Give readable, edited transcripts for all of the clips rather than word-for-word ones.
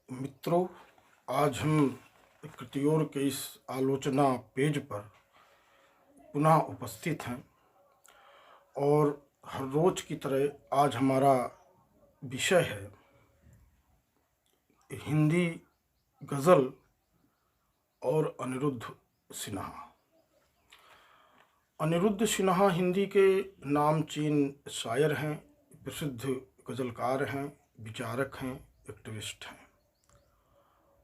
मित्रों, आज हम कृतियों के इस आलोचना पेज पर पुनः उपस्थित हैं और हर रोज की तरह आज हमारा विषय है हिंदी गज़ल और अनिरुद्ध सिन्हा। अनिरुद्ध सिन्हा हिंदी के नामचीन शायर हैं, प्रसिद्ध गज़लकार हैं, विचारक हैं, एक्टिविस्ट हैं।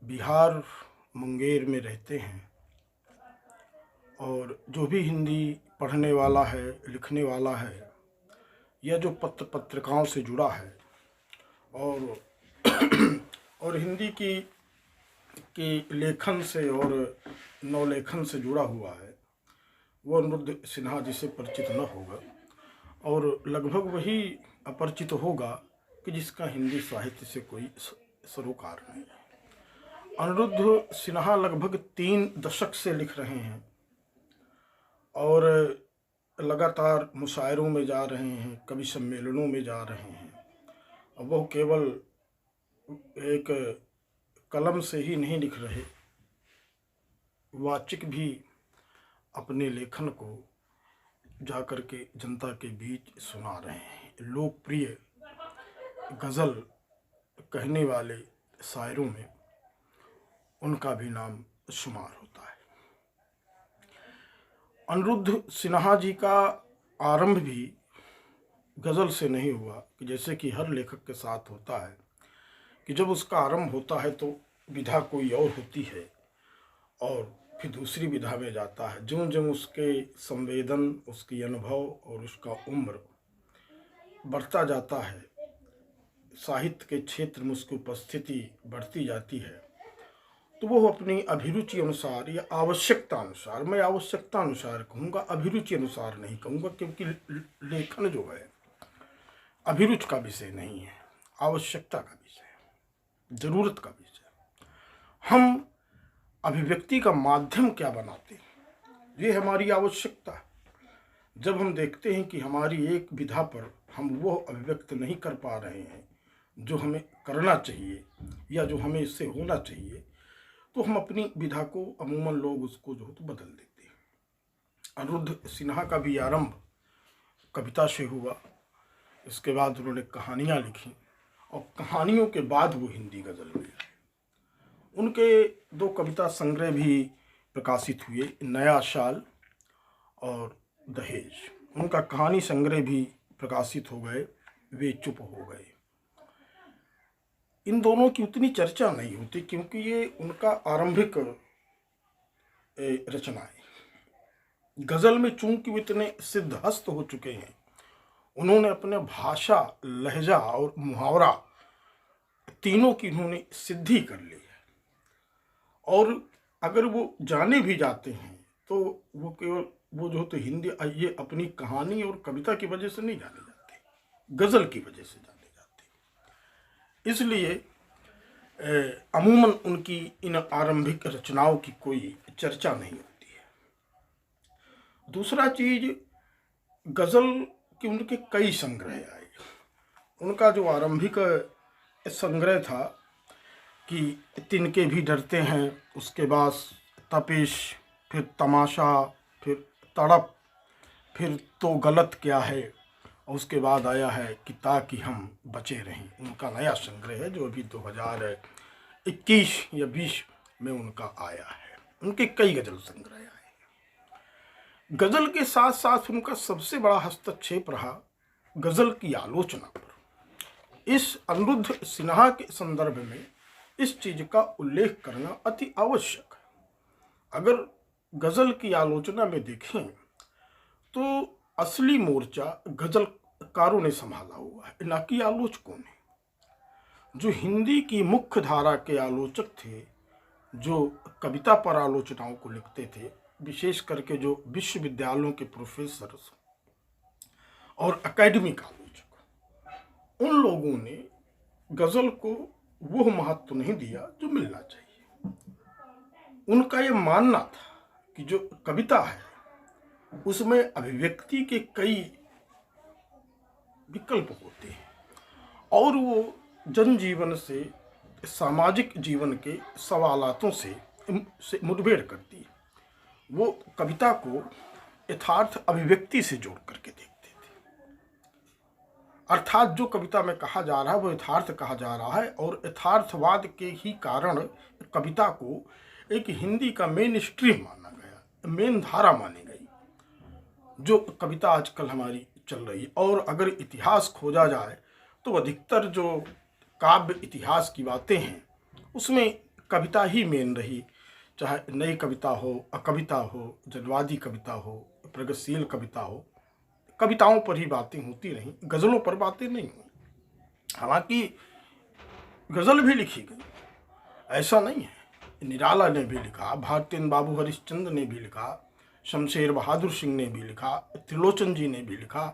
बिहार मुंगेर में रहते हैं और जो भी हिंदी पढ़ने वाला है, लिखने वाला है या जो पत्रिकाओं से जुड़ा है और और हिंदी की लेखन से और नवलेखन से जुड़ा हुआ है, वो अनिरुद्ध सिन्हा जी से परिचित न होगा और लगभग वही अपरिचित होगा कि जिसका हिंदी साहित्य से कोई सरोकार नहीं है। अनिरुद्ध सिन्हा लगभग 3 दशक से लिख रहे हैं और लगातार मुशायरों में जा रहे हैं, कवि सम्मेलनों में जा रहे हैं। वो केवल एक कलम से ही नहीं लिख रहे, वाचिक भी अपने लेखन को जाकर के जनता के बीच सुना रहे हैं। लोकप्रिय गज़ल कहने वाले शायरों में उनका भी नाम शुमार होता है। अनिरुद्ध सिन्हा जी का आरंभ भी गज़ल से नहीं हुआ कि जैसे कि हर लेखक के साथ होता है कि जब उसका आरंभ होता है तो विधा कोई और होती है और फिर दूसरी विधा में जाता है। ज्यों ज्यों उसके संवेदन, उसकी अनुभव और उसका उम्र बढ़ता जाता है, साहित्य के क्षेत्र में उसकी उपस्थिति बढ़ती जाती है, तो वो अपनी अभिरुचि अनुसार या आवश्यकता अनुसार, मैं आवश्यकता अनुसार कहूँगा, अभिरुचि अनुसार नहीं कहूँगा, क्योंकि लेखन जो है अभिरुचि का विषय नहीं है, आवश्यकता का विषय है, ज़रूरत का विषय है। हम अभिव्यक्ति का माध्यम क्या बनाते हैं, ये हमारी आवश्यकता है। जब हम देखते हैं कि हमारी एक विधा पर हम वो अभिव्यक्त नहीं कर पा रहे हैं जो हमें करना चाहिए या जो हमें इससे होना चाहिए, तो हम अपनी विधा को, अमूमन लोग उसको जो है तो बदल देते हैं। अनिरुद्ध सिन्हा का भी आरंभ कविता से हुआ, इसके बाद उन्होंने कहानियाँ लिखी और कहानियों के बाद वो हिंदी गज़ल में आए। उनके 2 कविता संग्रह भी प्रकाशित हुए, नया साल और दहेज। उनका कहानी संग्रह भी प्रकाशित हो गए, वे चुप हो गए। इन दोनों की उतनी चर्चा नहीं होती क्योंकि ये उनका आरंभिक रचनाएं। गज़ल में चूंकि वो इतने सिद्धहस्त हो चुके हैं, उन्होंने अपने भाषा, लहजा और मुहावरा तीनों की उन्होंने सिद्धि कर ली है और अगर वो जाने भी जाते हैं तो वो केवल वो जो तो हिंदी ये अपनी कहानी और कविता की वजह से नहीं जाने जाते, गज़ल की वजह से जाने जाते। इसलिए अमूमन उनकी इन आरंभिक रचनाओं की कोई चर्चा नहीं होती है। दूसरा चीज, गज़ल के उनके कई संग्रह आए। उनका जो आरंभिक संग्रह था कि तिनके भी डरते हैं, उसके बाद तपिश, फिर तमाशा, फिर तड़प, फिर तो गलत क्या है, और उसके बाद आया है कि ताकि हम बचे रहें। उनका नया संग्रह है जो अभी 2021 या 20 में उनका आया है। उनके कई गज़ल संग्रह आए हैं। गज़ल के साथ साथ उनका सबसे बड़ा हस्तक्षेप रहा गज़ल की आलोचना पर। इस अनिरुद्ध सिन्हा के संदर्भ में इस चीज़ का उल्लेख करना अति आवश्यक है। अगर गज़ल की आलोचना में देखें तो असली मोर्चा गज़लकारों ने संभाला हुआ है, न कि आलोचकों ने। जो हिंदी की मुख्य धारा के आलोचक थे, जो कविता पर आलोचनाओं को लिखते थे, विशेष करके जो विश्वविद्यालयों के प्रोफेसर और एकेडमिक आलोचक, उन लोगों ने गज़ल को वो महत्व नहीं दिया जो मिलना चाहिए। उनका ये मानना था कि जो कविता है उसमें अभिव्यक्ति के कई विकल्प होते हैं और वो जनजीवन से सामाजिक जीवन के सवालातों से मुठभेड़ करती है। वो कविता को यथार्थ अभिव्यक्ति से जोड़ करके देखते थे। अर्थात जो कविता में कहा जा रहा है वो यथार्थ कहा जा रहा है, और यथार्थवाद के ही कारण कविता को एक हिंदी का मेन स्ट्रीम माना गया, मेन धारा मानी गई जो कविता आजकल हमारी चल रही है। और अगर इतिहास खोजा जाए तो अधिकतर जो काव्य इतिहास की बातें हैं उसमें कविता ही मेन रही, चाहे नई कविता हो, अकविता हो, जनवादी कविता हो, प्रगतिशील कविता हो, कविताओं पर ही बातें होती रहीं, गज़लों पर बातें नहीं हुई। हालांकि गज़ल भी लिखी गई, ऐसा नहीं है। निराला ने भी लिखा, भारतेंद्र बाबू हरिश्चंद्र ने भी लिखा, शमशेर बहादुर सिंह ने भी लिखा, त्रिलोचन जी ने भी लिखा,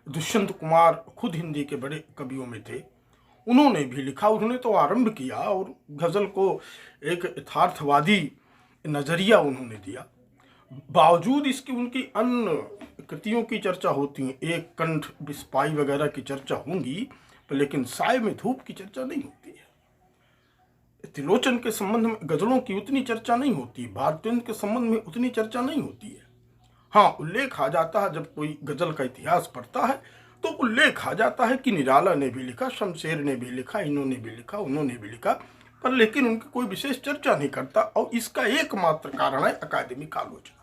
दुष्यंत कुमार खुद हिंदी के बड़े कवियों में थे, उन्होंने भी लिखा। उन्होंने तो आरंभ किया और गज़ल को एक यथार्थवादी नज़रिया उन्होंने दिया। बावजूद इसके उनकी अन्य कृतियों की चर्चा होती है, एक कंठ बिस्पाई वगैरह की चर्चा होंगी, लेकिन साय में धूप की चर्चा नहीं होती है। त्रिलोचन के संबंध में गज़लों की उतनी चर्चा नहीं होती, भारतेंद्र के संबंध में उतनी चर्चा नहीं होती है। हाँ, उल्लेख आ जाता है जब कोई गज़ल का इतिहास पढ़ता है तो उल्लेख आ जाता है कि निराला ने भी लिखा, शमशेर ने भी लिखा, इन्होंने भी लिखा, उन्होंने भी लिखा, पर लेकिन उनकी कोई विशेष चर्चा नहीं करता। और इसका एकमात्र कारण है अकादमिक आलोचना।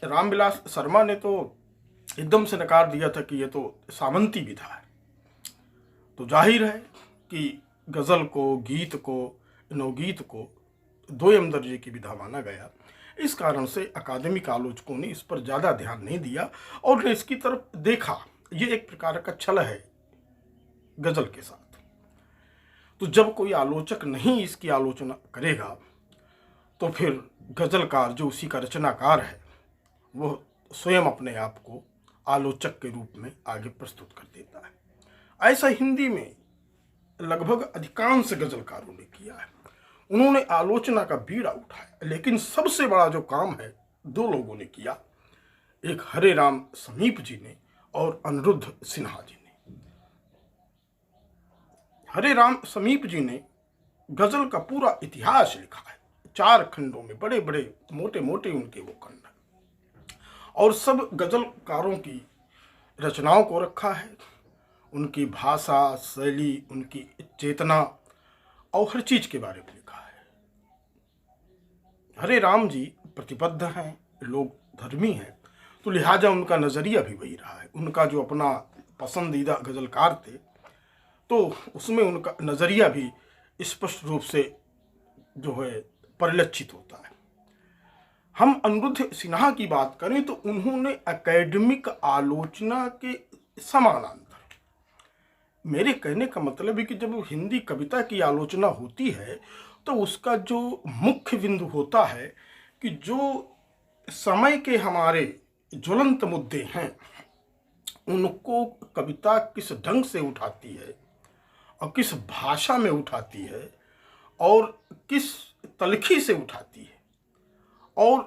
रामविलास शर्मा ने तो एकदम से नकार दिया था कि यह तो सामंती विधा है। तो जाहिर है कि गज़ल को, गीत को, नवगीत को दोयम दर्जे की विधा माना गया। इस कारण से अकादमिक आलोचकों ने इस पर ज़्यादा ध्यान नहीं दिया और ने इसकी तरफ देखा। ये एक प्रकार का छल है गज़ल के साथ। तो जब कोई आलोचक नहीं इसकी आलोचना करेगा तो फिर गज़लकार जो उसी का रचनाकार है वो स्वयं अपने आप को आलोचक के रूप में आगे प्रस्तुत कर देता है। ऐसा हिंदी में लगभग अधिकांश गज़लकारों ने किया है। उन्होंने आलोचना का बीड़ा उठाया, लेकिन सबसे बड़ा जो काम है दो लोगों ने किया, एक हरे राम समीप जी ने और अनिरुद्ध सिन्हा जी ने। हरे राम समीप जी ने गज़ल का पूरा इतिहास लिखा है, 4 खंडों में, बड़े बड़े मोटे मोटे उनके वो खंड, और सब गज़लकारों की रचनाओं को रखा है, उनकी भाषा, शैली, उनकी चेतना और हर चीज़ के बारे में लिखा है। हरे राम जी प्रतिबद्ध हैं, लोग धर्मी हैं, तो लिहाजा उनका नज़रिया भी वही रहा है। उनका जो अपना पसंदीदा गज़लकार थे तो उसमें उनका नज़रिया भी स्पष्ट रूप से जो है परिलक्षित होता है। हम अनिरुद्ध सिन्हा की बात करें तो उन्होंने एकेडमिक आलोचना के समानांतर, मेरे कहने का मतलब है कि जब हिंदी कविता की आलोचना होती है तो उसका जो मुख्य बिंदु होता है कि जो समय के हमारे ज्वलंत मुद्दे हैं उनको कविता किस ढंग से उठाती है और किस भाषा में उठाती है और किस तलखी से उठाती है और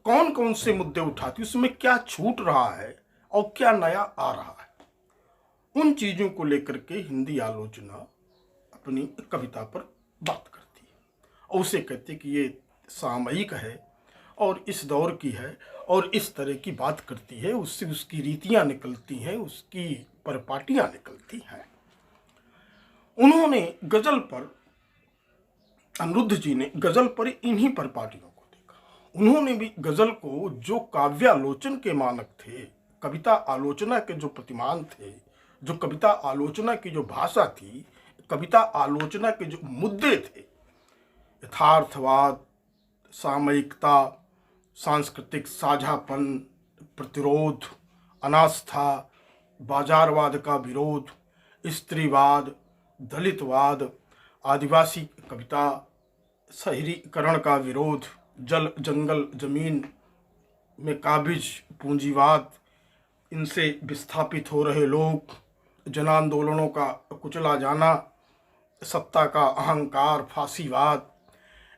कौन कौन से मुद्दे उठाती है, उसमें क्या छूट रहा है और क्या नया आ रहा है, उन चीज़ों को लेकर के हिंदी आलोचना अपनी कविता पर बात करती है और उसे कहते कि ये सामयिक है और इस दौर की है और इस तरह की बात करती है, उससे उसकी रीतियाँ निकलती हैं, उसकी परिपाटियाँ निकलती हैं। उन्होंने गज़ल पर, अनिरुद्ध जी ने गज़ल पर इन्हीं परिपाटियों को देखा। उन्होंने भी गज़ल को जो काव्यालोचन के मानक थे, कविता आलोचना के जो प्रतिमान थे, जो कविता आलोचना की जो भाषा थी, कविता आलोचना के जो मुद्दे थे, यथार्थवाद, सामयिकता, सांस्कृतिक साझापन, प्रतिरोध, अनास्था, बाजारवाद का विरोध, स्त्रीवाद, दलितवाद, आदिवासी कविता, शहरीकरण का विरोध, जल जंगल जमीन में काबिज पूंजीवाद, इनसे विस्थापित हो रहे लोग, जन आंदोलनों का कुचला जाना, सत्ता का अहंकार, फांसीवाद,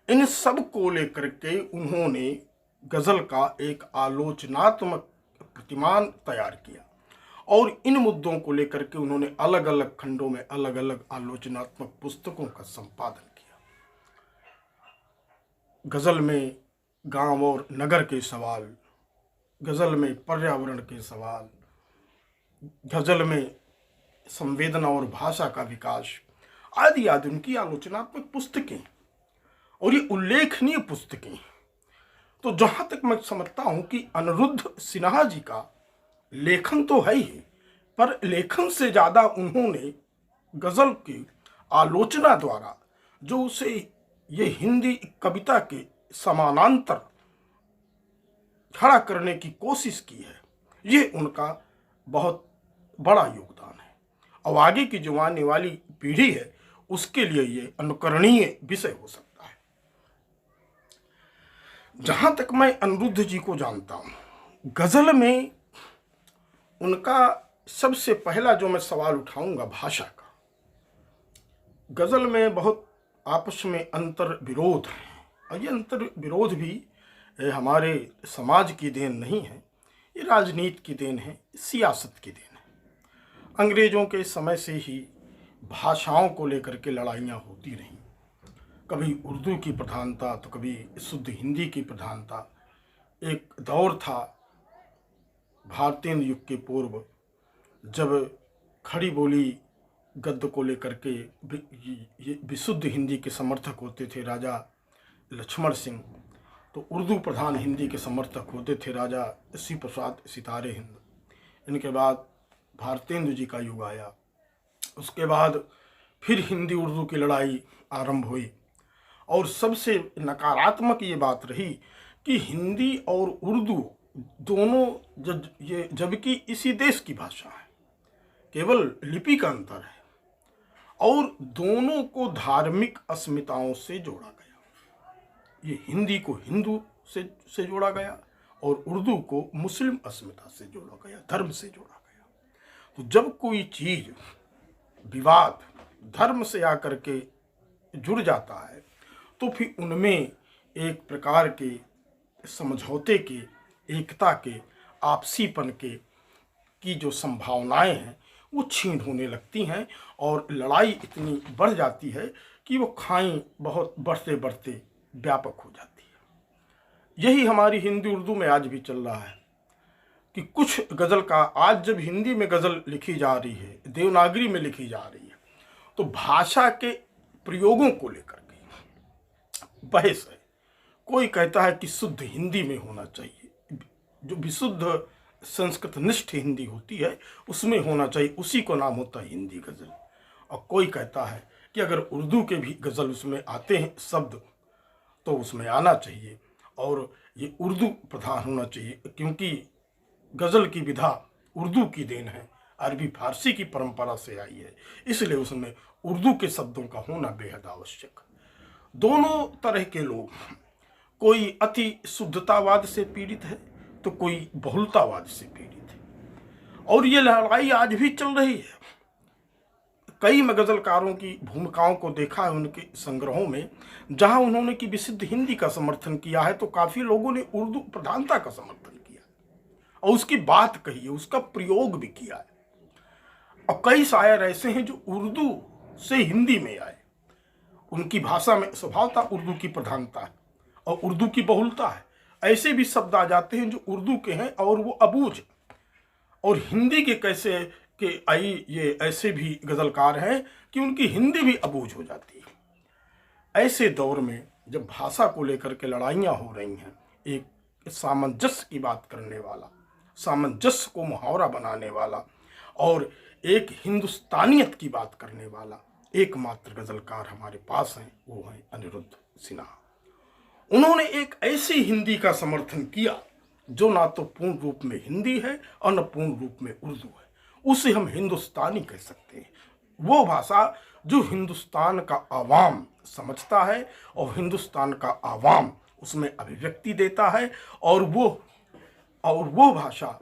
इन सब को लेकर के उन्होंने गज़ल का एक आलोचनात्मक प्रतिमान तैयार किया और इन मुद्दों को लेकर के उन्होंने अलग अलग खंडों में अलग अलग आलोचनात्मक पुस्तकों का संपादन किया। गज़ल में गांव और नगर के सवाल, गज़ल में पर्यावरण के सवाल, गज़ल में संवेदना और भाषा का विकास आदि आदि उनकी आलोचनात्मक पुस्तकें और ये उल्लेखनीय पुस्तकें। तो जहां तक मैं समझता हूं कि अनिरुद्ध सिन्हा जी का लेखन तो है ही, पर लेखन से ज़्यादा उन्होंने गज़ल की आलोचना द्वारा जो उसे ये हिंदी कविता के समानांतर खड़ा करने की कोशिश की है, ये उनका बहुत बड़ा योगदान है। और आगे की जो आने वाली पीढ़ी है उसके लिए ये अनुकरणीय विषय हो सकता है। जहां तक मैं अनिरुद्ध जी को जानता हूं, गज़ल में उनका सबसे पहला जो मैं सवाल उठाऊंगा भाषा का। गज़ल में बहुत आपस में अंतर विरोध है, और ये अंतर विरोध भी हमारे समाज की देन नहीं है, ये राजनीति की देन है, सियासत की देन है। अंग्रेज़ों के समय से ही भाषाओं को लेकर के लड़ाइयाँ होती रहीं, कभी उर्दू की प्रधानता तो कभी शुद्ध हिंदी की प्रधानता। एक दौर था भारतेंद्र युग के पूर्व जब खड़ी बोली गद्य को लेकर के विशुद्ध हिंदी के समर्थक होते थे राजा लक्ष्मण सिंह, तो उर्दू प्रधान हिंदी के समर्थक होते थे राजा श्री प्रसाद सितारे हिंद। इनके बाद भारतेंद्र जी का युग आया, उसके बाद फिर हिंदी उर्दू की लड़ाई आरंभ हुई, और सबसे नकारात्मक ये बात रही कि हिंदी और उर्दू दोनों जबकि इसी देश की भाषा है, केवल लिपि का अंतर है, और दोनों को धार्मिक अस्मिताओं से जोड़ा गया। ये हिंदी को हिंदू से जोड़ा गया और उर्दू को मुस्लिम अस्मिता से जोड़ा गया, धर्म से जोड़ा गया। तो जब कोई चीज़ विवाद धर्म से आकर के जुड़ जाता है तो फिर उनमें एक प्रकार के समझौते के, एकता के, आपसीपन के की जो संभावनाएं हैं वो छीन होने लगती हैं, और लड़ाई इतनी बढ़ जाती है कि वो खाई बहुत बढ़ते बढ़ते व्यापक हो जाती है। यही हमारी हिंदी उर्दू में आज भी चल रहा है कि कुछ गज़ल का आज जब हिंदी में गज़ल लिखी जा रही है, देवनागरी में लिखी जा रही है, तो भाषा के प्रयोगों को लेकर के बहस है। कोई कहता है कि शुद्ध हिंदी में होना चाहिए, जो विशुद्ध संस्कृत निष्ठ हिंदी होती है उसमें होना चाहिए, उसी को नाम होता है हिंदी गज़ल। और कोई कहता है कि अगर उर्दू के भी गज़ल उसमें आते हैं शब्द तो उसमें आना चाहिए, और ये उर्दू प्रधान होना चाहिए, क्योंकि गज़ल की विधा उर्दू की देन है, अरबी फारसी की परंपरा से आई है, इसलिए उसमें उर्दू के शब्दों का होना बेहद आवश्यक। दोनों तरह के लोग, कोई अति शुद्धतावाद से पीड़ित है तो कोई बहुलतावाद से पीड़ित है, और ये लड़ाई आज भी चल रही है। कई गज़लकारों की भूमिकाओं को देखा है उनके संग्रहों में, जहां उन्होंने की विशुद्ध हिंदी का समर्थन किया है तो काफ़ी लोगों ने उर्दू प्रधानता का समर्थन किया और उसकी बात कही है, उसका प्रयोग भी किया है। और कई शायर ऐसे हैं जो उर्दू से हिंदी में आए, उनकी भाषा में स्वभावतः उर्दू की प्रधानता है और उर्दू की बहुलता है। ऐसे भी शब्द आ जाते हैं जो उर्दू के हैं और वो अबूझ, और हिंदी के कैसे के आई ये ऐसे भी गज़लकार हैं कि उनकी हिंदी भी अबूझ हो जाती है। ऐसे दौर में जब भाषा को लेकर के लड़ाइयाँ हो रही हैं, एक सामंजस्य की बात करने वाला, सामंजस्य को मुहावरा बनाने वाला और एक हिंदुस्तानियत की बात करने वाला एकमात्र गज़लकार हमारे पास हैं, वो हैं अनिरुद्ध सिन्हा। उन्होंने एक ऐसी हिंदी का समर्थन किया जो ना तो पूर्ण रूप में हिंदी है और न पूर्ण रूप में उर्दू है, उसे हम हिंदुस्तानी कह सकते हैं। वो भाषा जो हिंदुस्तान का आवाम समझता है और हिंदुस्तान का आवाम उसमें अभिव्यक्ति देता है, और वो भाषा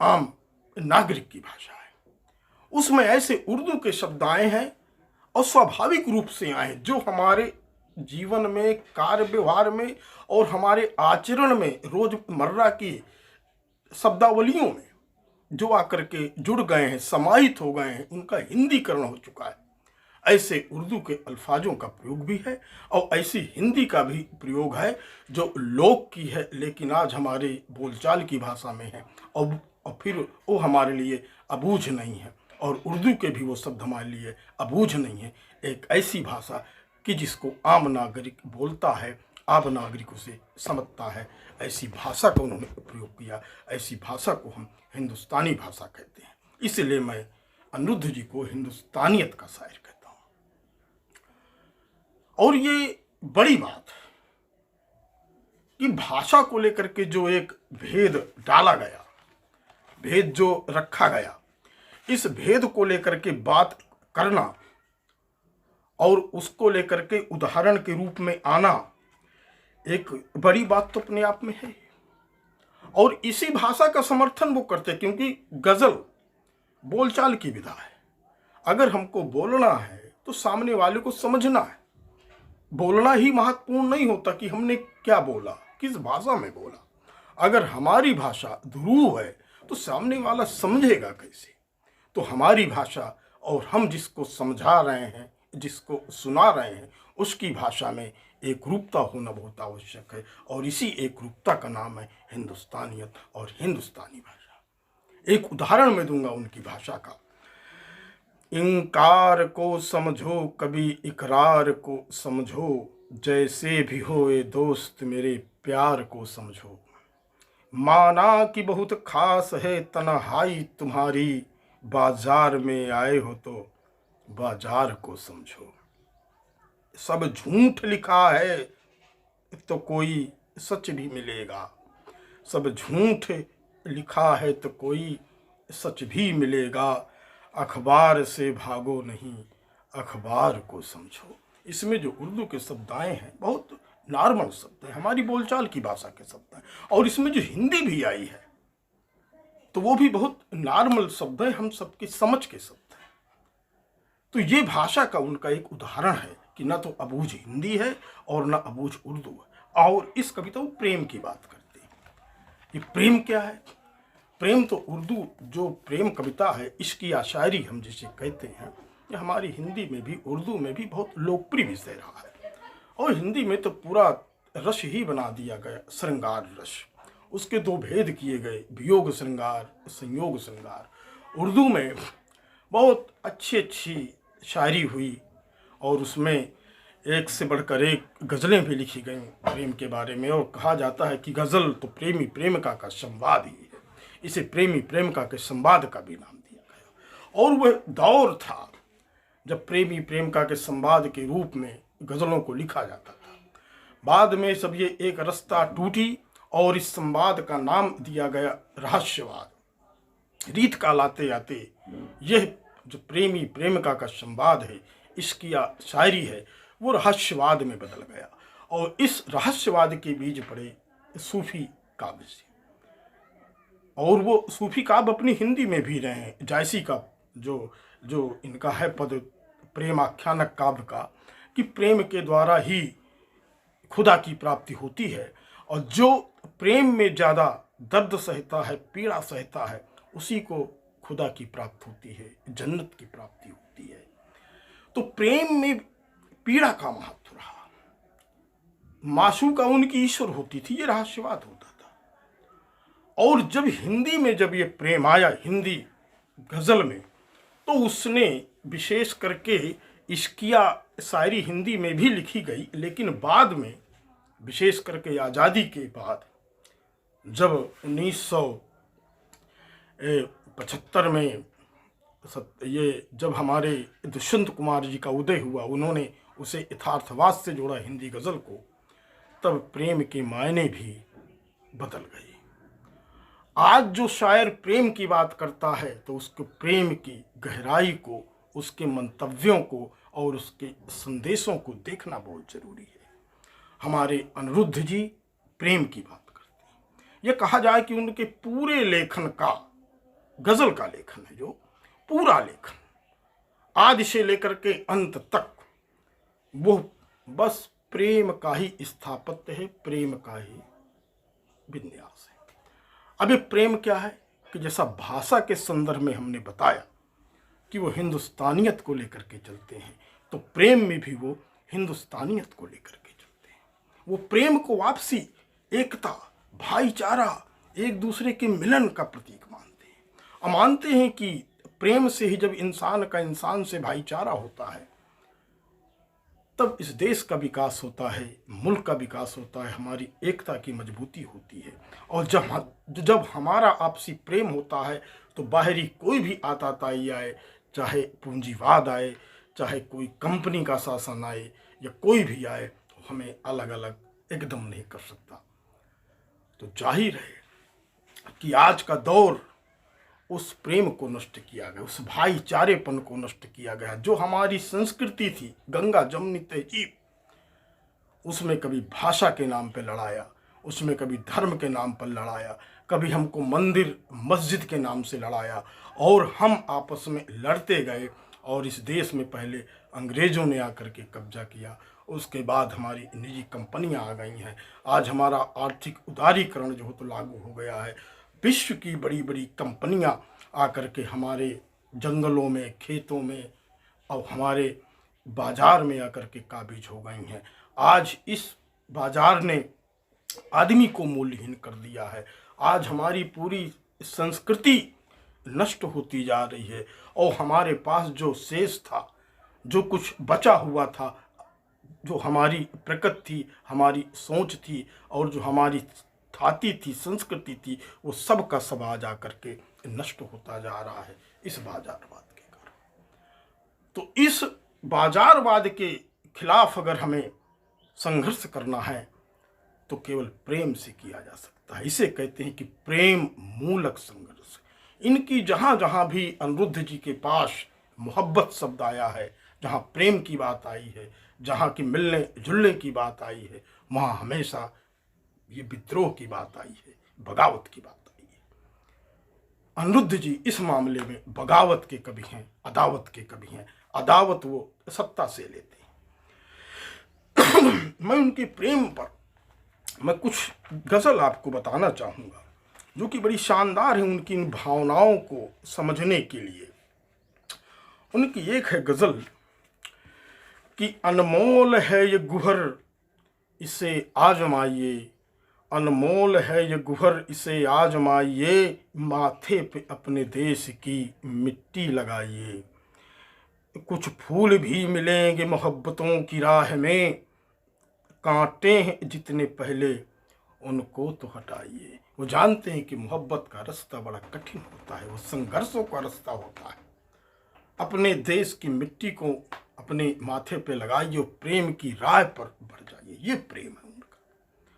आम नागरिक की भाषा है। उसमें ऐसे उर्दू के शब्द आए हैं और स्वाभाविक रूप से आए हैं जो हमारे जीवन में, कार्य व्यवहार में और हमारे आचरण में, रोजमर्रा की शब्दावलियों में जो आकर के जुड़ गए हैं, समाहित हो गए हैं, उनका हिंदीकरण हो चुका है। ऐसे उर्दू के अल्फाजों का प्रयोग भी है और ऐसी हिंदी का भी प्रयोग है जो लोक की है लेकिन आज हमारे बोलचाल की भाषा में है और फिर वो हमारे लिए अबूझ नहीं है। और उर्दू के भी वो शब्द हमारे लिए अबूझ नहीं है। एक ऐसी भाषा कि जिसको आम नागरिक बोलता है, आम नागरिक उसे समझता है, ऐसी भाषा का उन्होंने प्रयोग किया। ऐसी भाषा को हम हिंदुस्तानी भाषा कहते हैं। इसलिए मैं अनिरुद्ध जी को हिंदुस्तानियत का शायर कहता हूँ। और ये बड़ी बात है कि भाषा को लेकर के जो एक भेद डाला गया, भेद जो रखा गया, इस भेद को लेकर के बात करना और उसको लेकर के उदाहरण के रूप में आना एक बड़ी बात तो अपने आप में है। और इसी भाषा का समर्थन वो करते हैं क्योंकि गजल बोलचाल की विधा है। अगर हमको बोलना है तो सामने वाले को समझना है। बोलना ही महत्वपूर्ण नहीं होता कि हमने क्या बोला, किस भाषा में बोला। अगर हमारी भाषा ध्रुव है तो सामने वाला समझेगा कैसे। तो हमारी भाषा और हम जिसको समझा रहे हैं, जिसको सुना रहे हैं, उसकी भाषा में एक रूपता होना बहुत आवश्यक है। और इसी एक रूपता का नाम है हिंदुस्तानियत और हिंदुस्तानी भाषा। एक उदाहरण मैं दूंगा उनकी भाषा का। इंकार को समझो कभी इकरार को समझो, जैसे भी हो ए दोस्त मेरे प्यार को समझो। माना कि बहुत खास है तन्हाई तुम्हारी, बाजार में आए हो तो बाजार को समझो। सब झूठ लिखा है तो कोई सच भी मिलेगा, सब झूठ लिखा है तो कोई सच भी मिलेगा। अखबार से भागो नहीं, अखबार को समझो। इसमें जो उर्दू के शब्द आए हैं बहुत नॉर्मल शब्द हैं, हमारी बोलचाल की भाषा के शब्द हैं। और इसमें जो हिंदी भी आई है तो वो भी बहुत नॉर्मल शब्द है, हम सबके समझ के शब्द हैं। तो ये भाषा का उनका एक उदाहरण है कि ना तो अबूझ हिंदी है और ना अबूझ उर्दू है। और इस कविता वो प्रेम की बात करते हैं। ये प्रेम क्या है? प्रेम तो उर्दू जो प्रेम कविता है, इसकी या शायरी हम जिसे कहते हैं, ये हमारी हिंदी में भी उर्दू में भी बहुत लोकप्रिय विषय रहा है। और हिंदी में तो पूरा रस ही बना दिया गया, श्रृंगार रस। उसके दो भेद किए गए, वियोग श्रृंगार, संयोग श्रृंगार। उर्दू में बहुत अच्छी अच्छी शायरी हुई और उसमें एक से बढ़कर एक गज़लें भी लिखी गई प्रेम के बारे में। और कहा जाता है कि गज़ल तो प्रेमी प्रेमिका का संवाद ही है। इसे प्रेमी प्रेमिका के संवाद का भी नाम दिया गया। और वह दौर था जब प्रेमी प्रेमिका के संवाद के रूप में गज़लों को लिखा जाता था। बाद में सब ये एक रास्ता टूटी और इस संवाद का नाम दिया गया रहस्यवाद। रीत काल आते आते यह जो प्रेमी प्रेमिका का संवाद है, इसकी शायरी है, वो रहस्यवाद में बदल गया। और इस रहस्यवाद के बीज पड़े सूफी काव्य से। और वो सूफी काव्य अपनी हिंदी में भी रहे हैं। जायसी का जो इनका है पद प्रेम आख्यानक काव्य का, कि प्रेम के द्वारा ही खुदा की प्राप्ति होती है। और जो प्रेम में ज़्यादा दर्द सहता है, पीड़ा सहता है, उसी को खुदा की प्राप्ति होती है, जन्नत की प्राप्ति होती है। तो प्रेम में पीड़ा का महत्व रहा। माशूका उनकी ईश्वर होती थी, ये रहस्यवाद होता था। और जब हिंदी में जब ये प्रेम आया, हिंदी गज़ल में, तो उसने विशेष करके इश्किया शायरी हिंदी में भी लिखी गई। लेकिन बाद में विशेष करके आज़ादी के बाद जब 1975 में ये जब हमारे दुष्यंत कुमार जी का उदय हुआ, उन्होंने उसे यथार्थवाद से जोड़ा हिंदी गज़ल को, तब प्रेम के मायने भी बदल गए। आज जो शायर प्रेम की बात करता है तो उसके प्रेम की गहराई को, उसके मंतव्यों को और उसके संदेशों को देखना बहुत ज़रूरी है। हमारे अनिरुद्ध जी प्रेम की बात करते हैं। यह कहा जाए कि उनके पूरे लेखन का, गज़ल का लेखन है, जो पूरा लेखन आदि से लेकर के अंत तक वो बस प्रेम का ही स्थापत्य है, प्रेम का ही विन्यास है। अब ये प्रेम क्या है? कि जैसा भाषा के संदर्भ में हमने बताया कि वो हिंदुस्तानियत को लेकर के चलते हैं, तो प्रेम में भी वो हिंदुस्तानियत को लेकर के चलते हैं। वो प्रेम को आपसी एकता, भाईचारा, एक दूसरे के मिलन का प्रतीक मानते हैं और मानते हैं कि प्रेम से ही जब इंसान का इंसान से भाईचारा होता है तब इस देश का विकास होता है, मुल्क का विकास होता है, हमारी एकता की मजबूती होती है। और जब हमारा आपसी प्रेम होता है तो बाहरी कोई भी आताताई आए, चाहे पूंजीवाद आए, चाहे कोई कंपनी का शासन आए या कोई भी आए, तो हमें अलग अलग एकदम नहीं कर सकता। तो जाहिर है कि आज का दौर उस प्रेम को नष्ट किया गया, उस भाईचारेपन को नष्ट किया गया। जो हमारी संस्कृति थी, गंगा जमुनी तहजीब, उसमें कभी भाषा के नाम पे लड़ाया, उसमें कभी धर्म के नाम पर लड़ाया, कभी हमको मंदिर मस्जिद के नाम से लड़ाया और हम आपस में लड़ते गए। और इस देश में पहले अंग्रेज़ों ने आकर के कब्जा किया, उसके बाद हमारी निजी कंपनियां आ गई हैं। आज हमारा आर्थिक उदारीकरण जो हो तो लागू हो गया है। विश्व की बड़ी बड़ी कंपनियां आकर के हमारे जंगलों में, खेतों में और हमारे बाजार में आकर के काबिज हो गई हैं। आज इस बाजार ने आदमी को मूल्यहीन कर दिया है। आज हमारी पूरी संस्कृति नष्ट होती जा रही है और हमारे पास जो शेष था, जो कुछ बचा हुआ था, जो हमारी प्रकृति थी, हमारी सोच थी और जो हमारी थाती थी, संस्कृति थी, वो सब का सब आ जा करके नष्ट होता जा रहा है इस बाजारवाद के कारण। तो इस बाजारवाद के खिलाफ अगर हमें संघर्ष करना है तो केवल प्रेम से किया जा सकता है। इसे कहते हैं कि प्रेम मूलक संघर्ष। इनकी जहाँ जहाँ भी अनिरुद्ध जी के पास मोहब्बत शब्द आया है, जहाँ प्रेम की बात आई है, जहाँ की मिलने जुलने की बात आई है, वहाँ हमेशा ये विद्रोह की बात आई है, बगावत की बात आई है। अनिरुद्ध जी इस मामले में बगावत के कवि हैं, अदावत के कवि हैं। अदावत वो सत्ता से लेते हैं। मैं उनके प्रेम पर मैं कुछ गज़ल आपको बताना चाहूँगा जो कि बड़ी शानदार है उनकी इन भावनाओं को समझने के लिए। उनकी एक है गज़ल कि अनमोल है ये गुहर इसे आजमाइए, अनमोल है ये गुहर इसे आजमाइए, माथे पे अपने देश की मिट्टी लगाइए। कुछ फूल भी मिलेंगे मोहब्बतों की राह में, कांटे हैं जितने पहले उनको तो हटाइए। वो जानते हैं कि मोहब्बत का रास्ता बड़ा कठिन होता है, वो संघर्षों का रास्ता होता है। अपने देश की मिट्टी को अपने माथे पे लगाइए और प्रेम की राह पर बढ़ जाइए। ये प्रेम है उनका।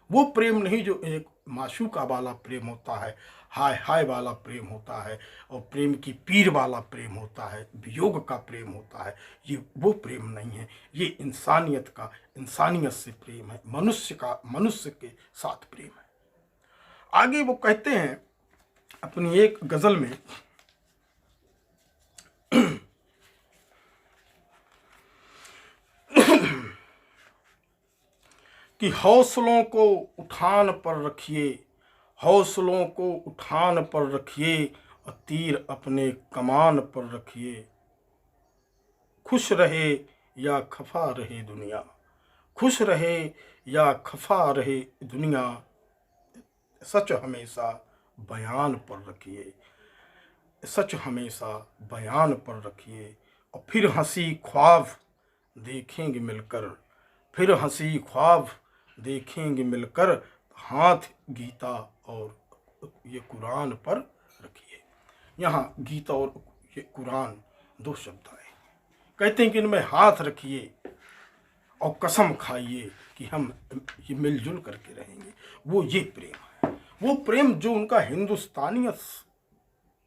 वो प्रेम नहीं जो एक माशूका वाला प्रेम होता है, हाय हाय वाला प्रेम होता है और प्रेम की पीर वाला प्रेम होता है, वियोग का प्रेम होता है। ये वो प्रेम नहीं है। ये इंसानियत का, इंसानियत से प्रेम है, मनुष्य का मनुष्य के साथ प्रेम है। आगे वो कहते हैं अपनी एक गज़ल में कि हौसलों को उठान पर रखिए, हौसलों को उठान पर रखिए और तीर अपने कमान पर रखिए। खुश रहे या खफा रहे दुनिया, खुश रहे या खफा रहे दुनिया, सच हमेशा बयान पर रखिए, सच हमेशा बयान पर रखिए। और फिर हंसी ख्वाब देखेंगे मिलकर, फिर हंसी ख्वाब देखेंगे मिलकर, हाथ गीता और ये कुरान पर रखिए। यहाँ गीता और ये कुरान दो शब्द आए। कहते हैं कि इनमें हाथ रखिए और कसम खाइए कि हम ये मिलजुल करके रहेंगे। वो ये प्रेम है, वो प्रेम जो उनका हिंदुस्तानियत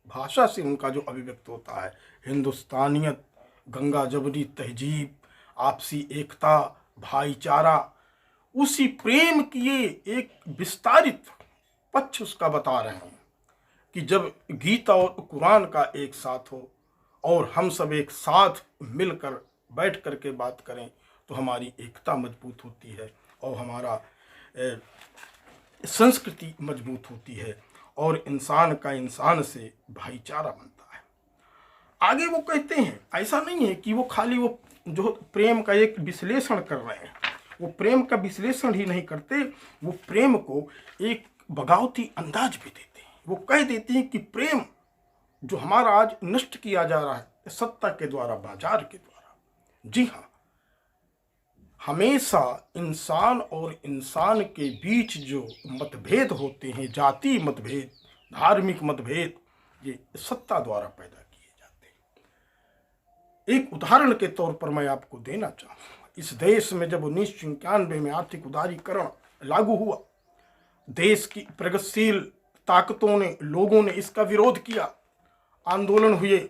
भाषा से उनका जो अभिव्यक्त होता है। हिंदुस्तानियत, गंगा जमुनी तहजीब, आपसी एकता, भाईचारा, उसी प्रेम की ये एक विस्तारित पक्ष उसका बता रहे हैं कि जब गीता और कुरान का एक साथ हो और हम सब एक साथ मिलकर बैठ कर के बात करें तो हमारी एकता मजबूत होती है और हमारा संस्कृति मजबूत होती है और इंसान का इंसान से भाईचारा बनता है। आगे वो कहते हैं ऐसा नहीं है कि वो खाली वो जो प्रेम का एक विश्लेषण कर रहे हैं, वो प्रेम का विश्लेषण ही नहीं करते, वो प्रेम को एक बगावती अंदाज भी देते हैं। वो कह देते हैं कि प्रेम जो हमारा आज नष्ट किया जा रहा है सत्ता के द्वारा, बाजार के द्वारा। जी हाँ, हमेशा इंसान और इंसान के बीच जो मतभेद होते हैं, जाति मतभेद, धार्मिक मतभेद, ये सत्ता द्वारा पैदा किए जाते हैं। एक उदाहरण के तौर पर मैं आपको देना चाहूँगा, इस देश में जब 1991 में आर्थिक उदारीकरण लागू हुआ, देश की प्रगतिशील ताकतों ने, लोगों ने इसका विरोध किया, आंदोलन हुए।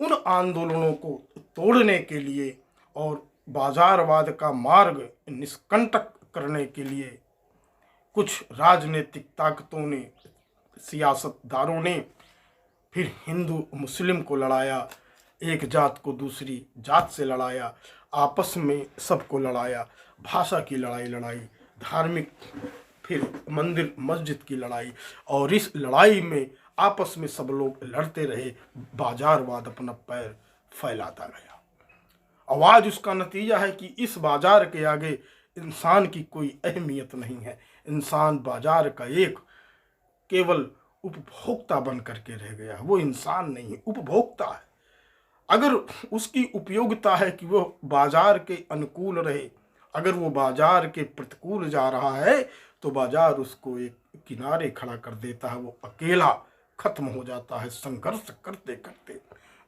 उन आंदोलनों को तोड़ने के लिए और बाजारवाद का मार्ग निष्कंटक करने के लिए कुछ राजनीतिक ताकतों ने, सियासतदारों ने फिर हिंदू मुस्लिम को लड़ाया, एक जात को दूसरी जात से लड़ाया, आपस में सबको लड़ाया, भाषा की लड़ाई लड़ाई, धार्मिक फिर मंदिर मस्जिद की लड़ाई, और इस लड़ाई में आपस में सब लोग लड़ते रहे, बाजारवाद अपना पैर फैलाता गया। आवाज उसका नतीजा है कि इस बाजार के आगे इंसान की कोई अहमियत नहीं है। इंसान बाजार का एक केवल उपभोक्ता बन करके रह गया। वो इंसान नहीं है, उपभोक्ता है। अगर उसकी उपयोगिता है कि वो बाजार के अनुकूल रहे, अगर वो बाजार के प्रतिकूल जा रहा है तो बाजार उसको एक किनारे खड़ा कर देता है, वो अकेला खत्म हो जाता है। संघर्ष करते करते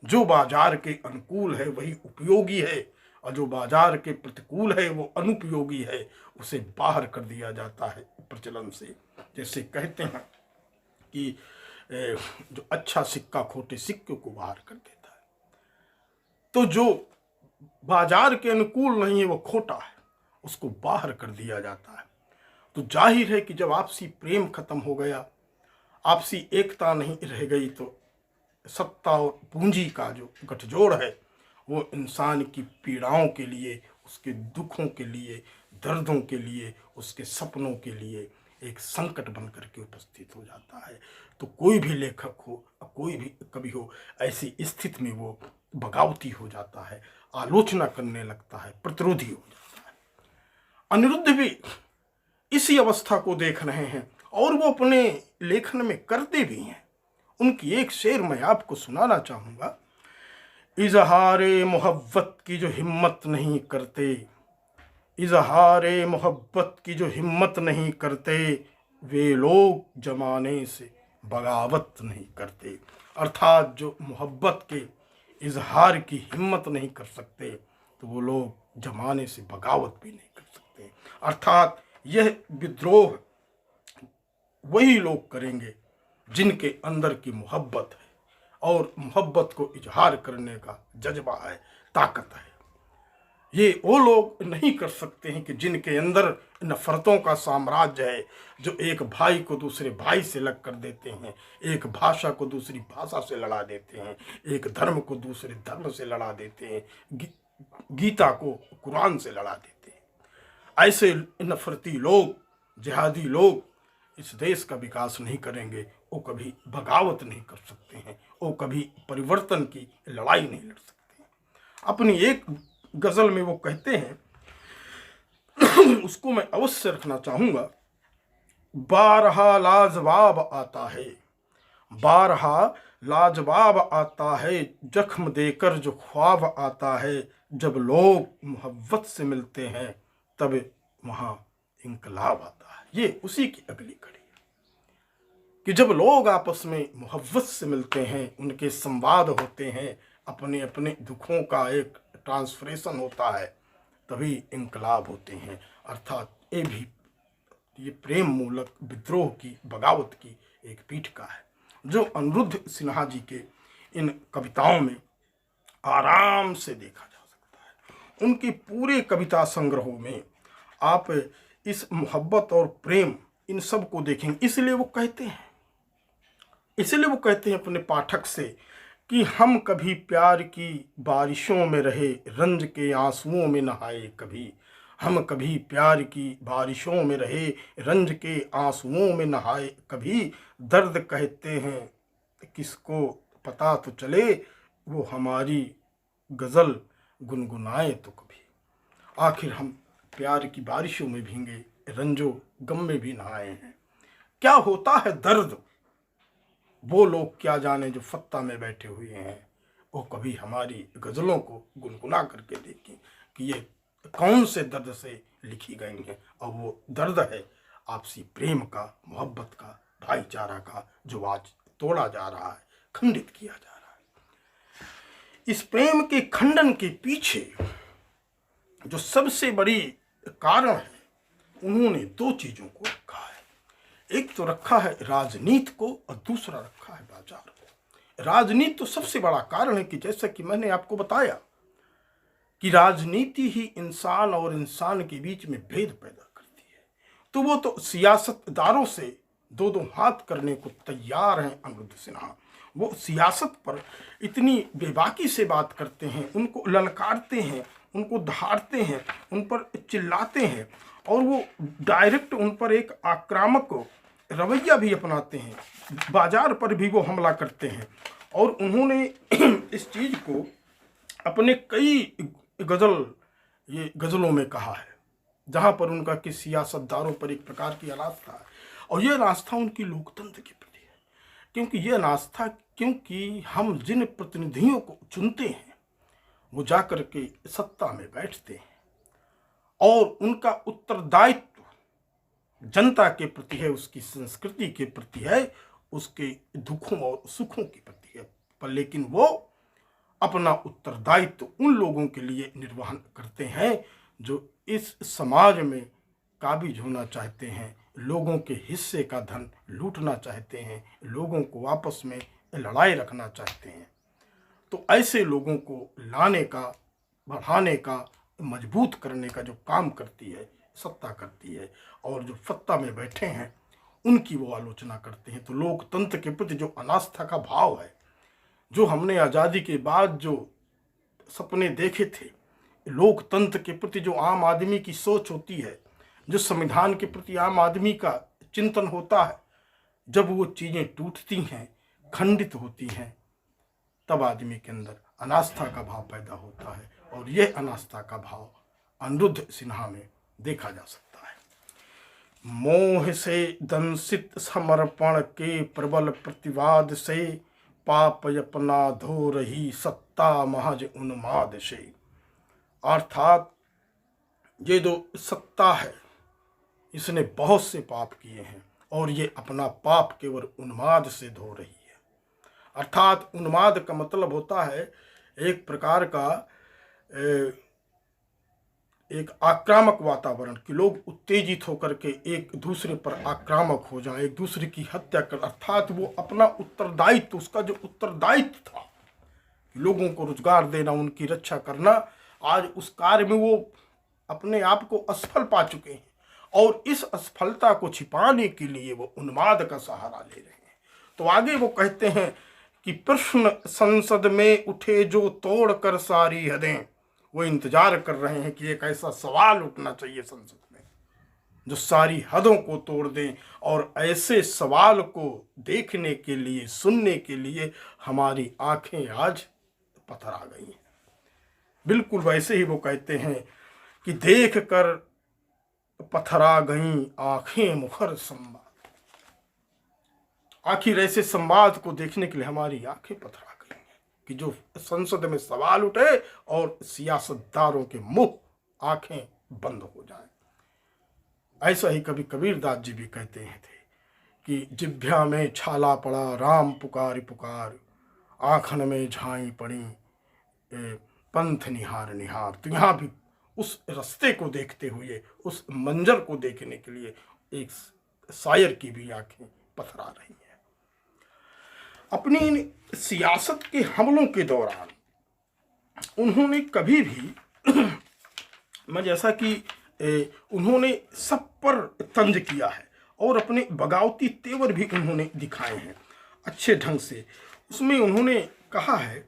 जो बाजार के अनुकूल है वही उपयोगी है, और जो बाजार के प्रतिकूल है वो अनुपयोगी है, उसे बाहर कर दिया जाता है प्रचलन से। जैसे कहते हैं कि जो अच्छा सिक्का खोटे सिक्के को बाहर कर देता है, तो जो बाजार के अनुकूल नहीं है वो खोटा है, उसको बाहर कर दिया जाता है। तो जाहिर है कि जब आपसी प्रेम खत्म हो गया, आपसी एकता नहीं रह गई, तो सत्ता और पूंजी का जो गठजोड़ है वो इंसान की पीड़ाओं के लिए, उसके दुखों के लिए, दर्दों के लिए, उसके सपनों के लिए एक संकट बन करके उपस्थित हो जाता है। तो कोई भी लेखक हो, कोई भी कवि हो, ऐसी स्थिति में वो बगावती हो जाता है, आलोचना करने लगता है, प्रतिरोधी हो जाता है। अनिरुद्ध भी इसी अवस्था को देख रहे हैं और वो अपने लेखन में करते भी हैं। उनकी एक शेर मैं आपको सुनाना चाहूँगा। इजहारे मोहब्बत की जो हिम्मत नहीं करते, इजहारे मोहब्बत की जो हिम्मत नहीं करते, वे लोग जमाने से बगावत नहीं करते। अर्थात जो मोहब्बत के इजहार की हिम्मत नहीं कर सकते, तो वो लोग जमाने से बगावत भी नहीं कर सकते। अर्थात यह विद्रोह वही लोग करेंगे जिनके अंदर की मोहब्बत है, और मोहब्बत को इजहार करने का जज्बा है, ताकत है। ये वो लोग नहीं कर सकते हैं कि जिनके अंदर नफरतों का साम्राज्य है, जो एक भाई को दूसरे भाई से लग कर देते हैं, एक भाषा को दूसरी भाषा से लड़ा देते हैं, एक धर्म को दूसरे धर्म से लड़ा देते हैं, गीता को कुरान से लड़ा देते हैं। ऐसे नफरती लोग, जिहादी लोग इस देश का विकास नहीं करेंगे। वो कभी बगावत नहीं कर सकते हैं, वो कभी परिवर्तन की लड़ाई नहीं लड़ सकते हैं। अपनी एक गजल में वो कहते हैं, उसको मैं अवश्य रखना चाहूँगा। बारहा लाजवाब आता है, बारहा लाजवाब आता है, जख्म देकर जो ख्वाब आता है, जब लोग मोहब्बत से मिलते हैं तब वहाँ इंकलाब आता है। ये उसी की अगली कड़ी है कि जब लोग आपस में मोहब्बत से मिलते हैं, उनके संवाद होते हैं, अपने अपने दुखों का एक ट्रांसफरेशन होता है, तभी इंकलाब होते हैं। अर्थात ये प्रेम मूलक विद्रोह की, बगावत की एक पीठिका है, जो अनिरुद्ध सिन्हा जी के इन कविताओं में आराम से देखा जा सकता है। उनके पूरे कविता संग्रहों में आप इस मोहब्बत और प्रेम, इन सब को देखेंगे। इसलिए वो कहते हैं अपने पाठक से कि हम कभी प्यार की बारिशों में रहे, रंज के आंसुओं में नहाए कभी, हम कभी प्यार की बारिशों में रहे, रंज के आंसुओं में नहाए, कभी दर्द कहते हैं किसको पता तो चले, वो हमारी गज़ल गुनगुनाए तो कभी। आखिर हम प्यार की बारिशों में भींगे, रंजो गम में भी नहाए हैं। क्या होता है दर्द वो लोग क्या जाने जो फत्ता में बैठे हुए हैं, वो कभी हमारी गज़लों को गुनगुना करके देखें कि ये कौन से दर्द से लिखी गई हैं। और वो दर्द है आपसी प्रेम का, मोहब्बत का, भाईचारा का, जो आज तोड़ा जा रहा है, खंडित किया जा रहा है। इस प्रेम के खंडन के पीछे जो सबसे बड़ी कारण है, उन्होंने दो चीज़ों को रखा है। एक तो रखा है राजनीति को और दूसरा रखा है बाजार को। राजनीति तो सबसे बड़ा कारण है कि जैसा कि मैंने आपको बताया कि राजनीति ही इंसान और इंसान के बीच में भेद पैदा करती है। तो वो तो सियासतदारों से दो दो हाथ करने को तैयार हैं अनिरुद्ध सिन्हा। वो सियासत पर इतनी बेबाकी से बात करते हैं, उनको ललकारते हैं, उनको दहाड़ते हैं, उन पर चिल्लाते हैं और वो डायरेक्ट उन पर एक आक्रामक रवैया भी अपनाते हैं। बाजार पर भी वो हमला करते हैं। और उन्होंने इस चीज़ को अपने कई गज़लों में कहा है, जहाँ पर उनका कि सियासतदारों पर एक प्रकार की अनास्था है। और यह अनास्था उनकी लोकतंत्र के प्रति है, क्योंकि यह अनास्था, क्योंकि हम जिन प्रतिनिधियों को चुनते हैं वो जाकर के सत्ता में बैठते हैं और उनका उत्तरदायित्व जनता के प्रति है, उसकी संस्कृति के प्रति है, उसके दुखों और सुखों के प्रति है। पर लेकिन वो अपना उत्तरदायित्व उन लोगों के लिए निर्वहन करते हैं जो इस समाज में काबिज होना चाहते हैं, लोगों के हिस्से का धन लूटना चाहते हैं, लोगों को आपस में लड़ाई रखना चाहते हैं। तो ऐसे लोगों को लाने का, बढ़ाने का, मजबूत करने का जो काम करती है सत्ता करती है, और जो सत्ता में बैठे हैं उनकी वो आलोचना करते हैं। तो लोकतंत्र के प्रति जो अनास्था का भाव है, जो हमने आज़ादी के बाद जो सपने देखे थे, लोकतंत्र के प्रति जो आम आदमी की सोच होती है, जो संविधान के प्रति आम आदमी का चिंतन होता है, जब वो चीज़ें टूटती हैं, खंडित होती हैं, तब आदमी के अंदर अनास्था का भाव पैदा होता है। और यह अनास्था का भाव अनिरुद्ध सिन्हा में देखा जा सकता है। मोह से दंसित समर्पण के प्रबल प्रतिवाद से, पाप अपना धो रही सत्ता महज उन्माद से। अर्थात ये जो सत्ता है, इसने बहुत से पाप किए हैं और ये अपना पाप केवल उन्माद से धो रही है। अर्थात उन्माद का मतलब होता है एक प्रकार का एक आक्रामक वातावरण, कि लोग उत्तेजित होकर के एक दूसरे पर आक्रामक हो जाएं, एक दूसरे की हत्या कर। अर्थात वो अपना उत्तरदायित्व, उसका जो उत्तरदायित्व था लोगों को रोजगार देना, उनकी रक्षा करना, आज उस कार्य में वो अपने आप को असफल पा चुके हैं। और इस असफलता को छिपाने के लिए वो उन्माद का सहारा ले रहे हैं। तो आगे वो कहते हैं कि प्रश्न संसद में उठे जो तोड़ कर सारी हदें, वो इंतजार कर रहे हैं कि एक ऐसा सवाल उठना चाहिए संसद में जो सारी हदों को तोड़ दें। और ऐसे सवाल को देखने के लिए, सुनने के लिए हमारी आंखें आज पथरा गई हैं। बिल्कुल वैसे ही वो कहते हैं कि देख कर पथरा गई आंखें मुखर संवाद। आखिर ऐसे संवाद को देखने के लिए हमारी आंखें पथरा गई हैं कि जो संसद में सवाल उठे और सियासतदारों के मुंह आंखें बंद हो जाएं। ऐसा ही कभी कबीरदास जी भी कहते हैं थे कि जिभ्या में छाला पड़ा राम पुकार पुकार, आँखन में झाई पड़ी पंथ निहार निहार। तो यहाँ भी उस रास्ते को देखते हुए, उस मंजर को देखने के लिए एक शायर की भी आंखें पथरा रही हैं। अपनी सियासत के हमलों के दौरान उन्होंने कभी भी मैं जैसा कि उन्होंने सब पर तंज किया है और अपने बगावती तेवर भी उन्होंने दिखाए हैं अच्छे ढंग से। उसमें उन्होंने कहा है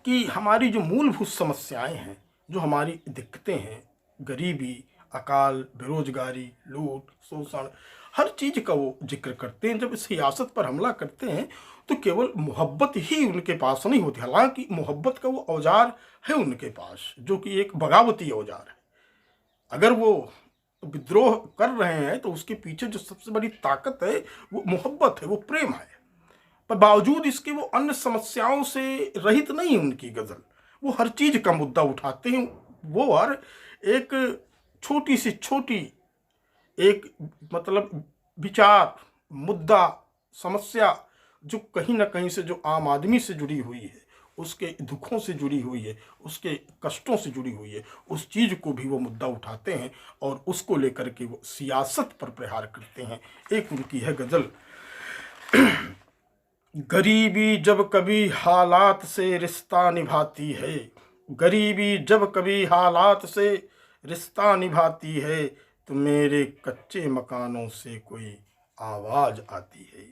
कि हमारी जो मूलभूत समस्याएं हैं, जो हमारी दिक्कतें हैं, गरीबी, अकाल, बेरोजगारी, लूट, शोषण, हर चीज का वो जिक्र करते हैं। जब सियासत पर हमला करते हैं तो केवल मोहब्बत ही उनके पास नहीं होती, हालांकि मोहब्बत का वो औजार है उनके पास, जो कि एक बगावती औजार है। अगर वो विद्रोह कर रहे हैं तो उसके पीछे जो सबसे बड़ी ताकत है वो मोहब्बत है, वो प्रेम है। पर बावजूद इसके वो अन्य समस्याओं से रहित नहीं। उनकी गजल, वो हर चीज का मुद्दा उठाते हैं। वो हर एक छोटी से छोटी एक मतलब विचार, मुद्दा, समस्या जो कहीं ना कहीं से जो आम आदमी से जुड़ी हुई है, उसके दुखों से जुड़ी हुई है, उसके कष्टों से जुड़ी हुई है, उस चीज को भी वो मुद्दा उठाते हैं और उसको लेकर के वो सियासत पर प्रहार करते हैं। एक उनकी है गजल, गरीबी जब कभी हालात से रिश्ता निभाती है, गरीबी जब कभी हालात से रिश्ता निभाती है, तो मेरे कच्चे मकानों से कोई आवाज आती है।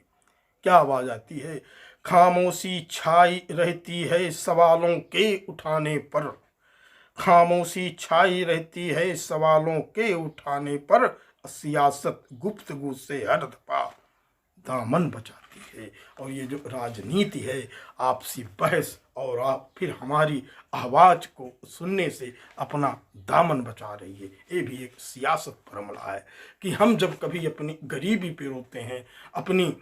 क्या आवाज आती है? खामोशी छाई रहती है सवालों के उठाने पर, खामोशी छाई रहती है सवालों के उठाने पर, सियासत गुफ्तगू से हर दफा दामन बचाती है। और ये जो राजनीति है, आपसी बहस और आप फिर हमारी आवाज को सुनने से अपना दामन बचा रही है, ये भी एक सियासत पर हमला है कि हम जब कभी अपनी गरीबी पे रोते हैं, अपनी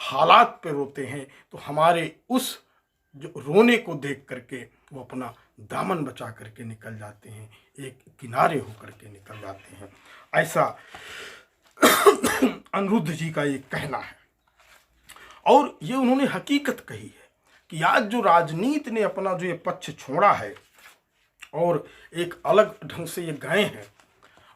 हालात पे रोते हैं, तो हमारे उस जो रोने को देख करके वो अपना दामन बचा करके निकल जाते हैं, एक किनारे होकर के निकल जाते हैं। ऐसा अनिरुद्ध जी का ये कहना है। और ये उन्होंने हकीकत कही है कि आज जो राजनीति ने अपना जो ये पक्ष छोड़ा है और एक अलग ढंग से ये गए हैं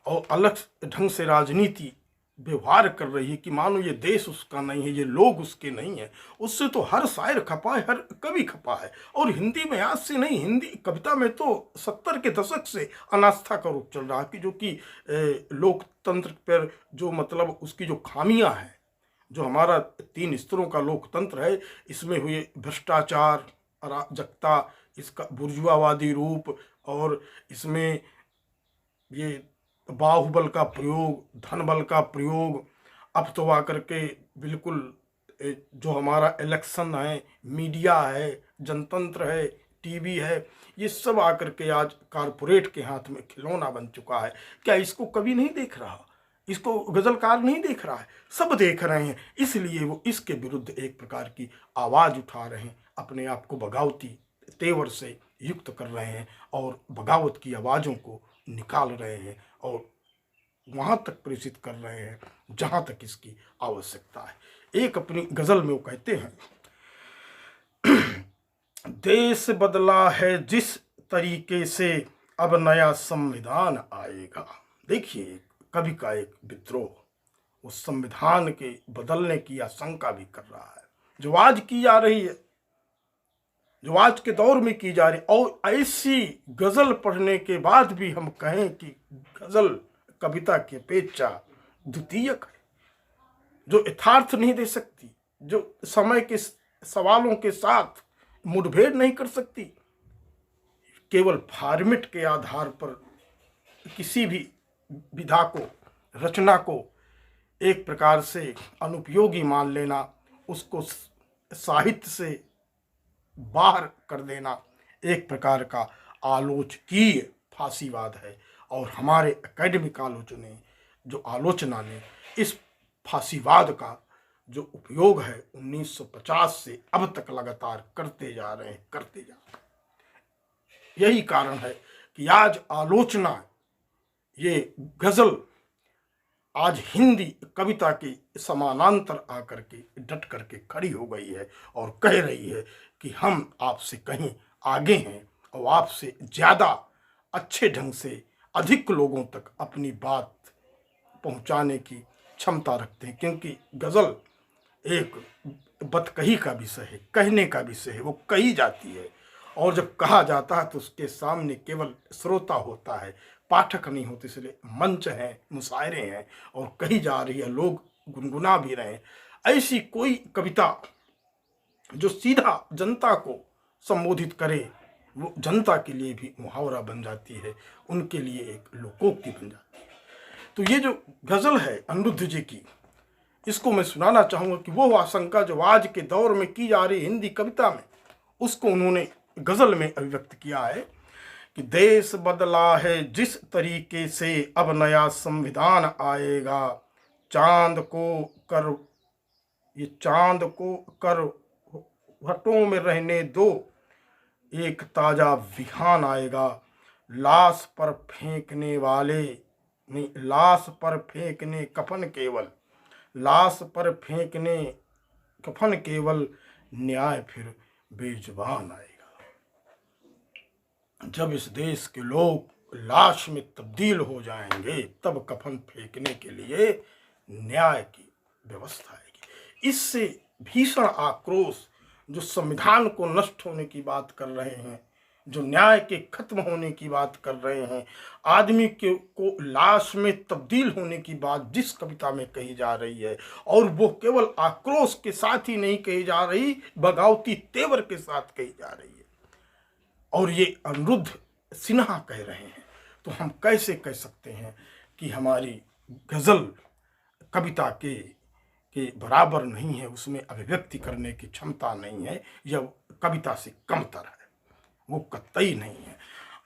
और अलग ढंग से राजनीति व्यवहार कर रही है कि मानो ये देश उसका नहीं है, ये लोग उसके नहीं है, उससे तो हर शायर खपा है, हर कवि खपा है। और हिंदी में आज से नहीं, हिंदी कविता में तो 70 के दशक से अनास्था का रूप चल रहा है कि जो कि लोकतंत्र पर जो मतलब उसकी जो खामियां हैं, जो हमारा 3 स्तरों का लोकतंत्र है, इसमें हुए भ्रष्टाचार, अराजकता, इसका बुर्जुआवादी रूप, और इसमें ये बाहुबल का प्रयोग, धन बल का प्रयोग, अब तो आकर के बिल्कुल जो हमारा इलेक्शन है, मीडिया है, जनतंत्र है, टीवी है, ये सब आकर के आज कारपोरेट के हाथ में खिलौना बन चुका है। क्या इसको कभी नहीं देख रहा? इसको गजलकार नहीं देख रहा है? सब देख रहे हैं। इसलिए वो इसके विरुद्ध एक प्रकार की आवाज उठा रहे हैं, अपने आप को बगावती तेवर से युक्त कर रहे हैं और बगावत की आवाज़ों को निकाल रहे हैं और वहाँ तक प्रेषित कर रहे हैं जहाँ तक इसकी आवश्यकता है। एक अपनी गज़ल में वो कहते हैं, देश बदला है जिस तरीके से अब नया संविधान आएगा। देखिए, कवि का एक विद्रोह उस संविधान के बदलने की आशंका भी कर रहा है, जो आज की जा रही है, जो आज के दौर में की जा रही। और ऐसी गजल पढ़ने के बाद भी हम कहें कि गजल कविता की अपेक्षा द्वितीयक है, जो यथार्थ नहीं दे सकती, जो समय के सवालों के साथ मुठभेड़ नहीं कर सकती, केवल फॉर्मेट के आधार पर किसी भी विधा को, रचना को एक प्रकार से अनुपयोगी मान लेना, उसको साहित्य से बाहर कर देना, एक प्रकार का आलोचकीय फांसीवाद है। और हमारे एकेडमिक आलोचना ने इस फांसीवाद का जो उपयोग है 1950 से अब तक लगातार करते जा रहे हैं। यही कारण है कि आज आलोचना, ये गजल आज हिंदी कविता की समानांतर आकर के डट करके खड़ी हो गई है और कह रही है कि हम आपसे कहीं आगे हैं और आपसे ज़्यादा अच्छे ढंग से अधिक लोगों तक अपनी बात पहुंचाने की क्षमता रखते हैं। क्योंकि गज़ल एक बतकही का विषय है, कहने का विषय है, वो कही जाती है और जब कहा जाता है तो उसके सामने केवल श्रोता होता है, पाठक नहीं होते। इसलिए मंच है, मुशायरे हैं और कही जा रही है, लोग गुनगुना भी रहे हैं। ऐसी कोई कविता जो सीधा जनता को संबोधित करे, वो जनता के लिए भी मुहावरा बन जाती है, उनके लिए एक लोकोक्ति बन जाती है। तो ये जो गज़ल है अनिरुद्ध जी की, इसको मैं सुनाना चाहूँगा कि वो आशंका जो आज के दौर में की जा रही हिंदी कविता में, उसको उन्होंने गज़ल में अभिव्यक्त किया है कि देश बदला है जिस तरीके से, अब नया संविधान आएगा, चांद को कर हटों में रहने दो, एक ताजा विहान आएगा, लाश पर फेंकने वाले नहीं, लाश पर फेंकने कफन केवल, लाश पर फेंकने कफन केवल, न्याय फिर बेजुबान आएगा। जब इस देश के लोग लाश में तब्दील हो जाएंगे, तब कफन फेंकने के लिए न्याय की व्यवस्था आएगी। इससे भीषण आक्रोश जो संविधान को नष्ट होने की बात कर रहे हैं, जो न्याय के खत्म होने की बात कर रहे हैं, आदमी को लाश में तब्दील होने की बात जिस कविता में कही जा रही है, और वो केवल आक्रोश के साथ ही नहीं कही जा रही, बगावती तेवर के साथ कही जा रही है, और ये अनिरुद्ध सिन्हा कह रहे हैं, तो हम कैसे कह सकते हैं कि हमारी गज़ल कविता के बराबर नहीं है, उसमें अभिव्यक्ति करने की क्षमता नहीं है, यह कविता से कमतर है, वो कतई नहीं है।